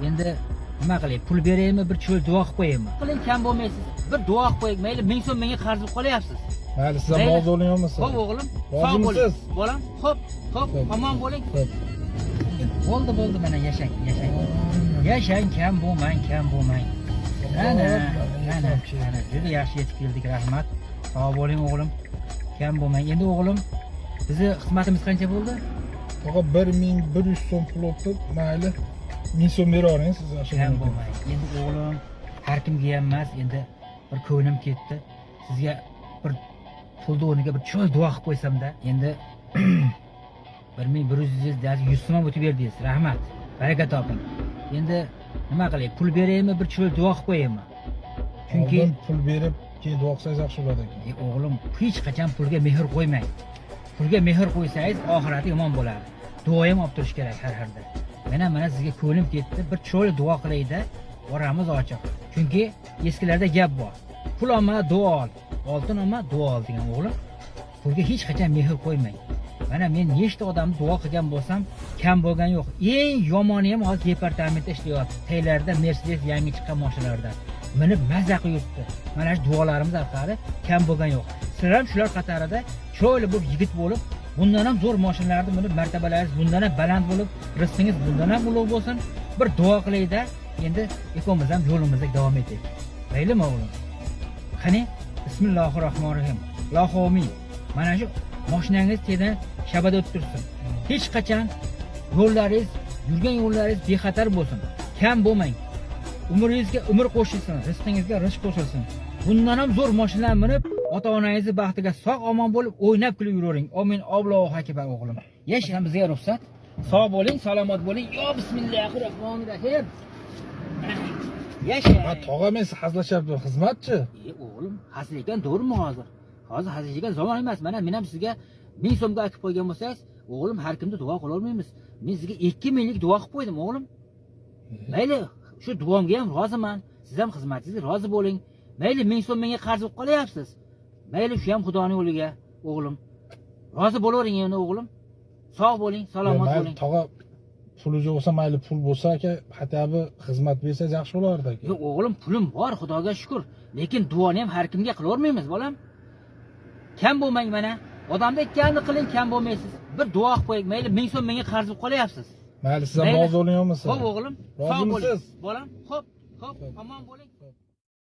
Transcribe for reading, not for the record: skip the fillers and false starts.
endi nima qilay, pul beraymi, bir cho'l duo qilib qo'yaymi? Qiling, kam bo'lmaysiz. Bir duo qilib qo'ying, mayli 1000 so'm menga qarz qilib qolyapsiz. Mayli, siz ham rozi bo'lyapsiz? Xo'p o'g'lim, sog' bo'ling. Bolam, xo'p, omon bo'ling. Bo'ldi, mana yashang. Yashang, kam bo'lmang. Mana, juda yaxshi yetib keldik, rahmat. Sog' bo'ling o'g'lim. Kam bo'lmang. Endi o'g'lim, bizni xizmatimiz qancha bo'ldi? Faqat 1100 so'm pul o'tdi, mayli 1000 so'm beravering siz yaxshi. Kam bo'lmang. Endi o'g'lim, har kimga ham emas, endi bir ko'nglim ketdi. Sizga bir pulni o'rniga bir cho'l duo qilib qo'ysam-da. Endi 1100 so'm o'tib berdingiz. Rahmat. Baraka toping. Endi nima qilay, pul beraymi, bir cho'l duo qilib qo'yaymi? Chunki pul berib, keyin duo qilsangiz yaxshi bo'ladi ekan. O'g'lim, hech qachon pulga mehr qo'ymang. Pulga mehr qo'ysangiz, oxirati yomon bo'ladi. Duo ham olib turish kerak har xilda. Mana sizga ko'nglim ketdi, bir cho'l duo qilayda, oramiz ochiq. Chunki eskilarda gap bor. Pul olma, duo ol. Oltin olma, duo ol degan o'g'lim. Pulga hech qachon mehr qo'ymang. Mana men nechta odamni duo qilgan bo'lsam, kam bo'lgan yo'q. Eng yomoni ham hozir departamentda ishlayapti. Taylarda Mercedes yangi chiqqan mashinalarda minib mazza qilibdi. Mana shu duolarimiz orqali kam bo'lgan yo'q. Sizlar ham shular qatorida cho'li bo'lib yigit bo'lib, bundan ham zo'r mashinalarni minib, martabalaringiz bundan ham baland bo'lib, rizqingiz bundan ham ulug' bo'lsin. Bir duo qilayda, endi ikkovimiz ham yo'limizda davom etaylik. Maylimi o'g'lim? Qani, bismillahirrohmanirrohim. Allohumin. Mana shu mashinangiz tedan shabada o'tib tursin. Hech qachon yo'llaringiz, yurgan yo'llaringiz bexatar bo'lsin. Kam bo'lmang. Umringizga umr qo'shilsin, rizqingizga rizq qo'shilsin. Bundan ham zo'r mashinalar minib, ota-onangizni baxtiga sog'-omon bo'lib, o'ynab kulib yuravering. Amin. Allohu akbar o'g'lim. Yashang, bizga ruxsat. Sog' bo'ling, salomat bo'ling. Yo bismillahirrohmanirrohim. Yashang. Tog'a men hazillashyapman, xizmatchi. O'g'lim, hazilgan to'g'rimi hozir? Hozir hazilgan zamon emas. Mana men ham sizga 1000 so'mga akib qo'ygan bo'lsangiz, o'g'lim, har kimda duo qila olmaymiz. Men sizga 2000 lik duo qilib qo'ydim, o'g'lim. Mayli, shu duomga ham roziman. Siz ham xizmatingizga rozi bo'ling. Mayli 1000 so'm menga qarz qilib qolyapsiz. Mayli shu ham Xudoning yo'liga, o'g'lim. Rozi bo'lavering endi o'g'lim. Sog' bo'ling, salomat bo'ling. Tog'a puli bo'lsa, mayli pul bo'lsa aka, xatabi xizmat bersangiz yaxshi bo'lardi aka. Yo'q o'g'lim, pulim bor, Xudoga shukr. Lekin duoni ham har kimga qila olmaymiz, bolam. Kam bo'lmang mana. Odamda ikkalni qiling, kam bo'lmaysiz. Bir duo qilib qo'ying, mayli 1000 so'm menga qarz qilib qolyapsiz. Mayli, siz ham rozi bo'lyapsiz? Xo'p o'g'lim, sog' bo'ling. Bolam, xo'p, omon bo'ling.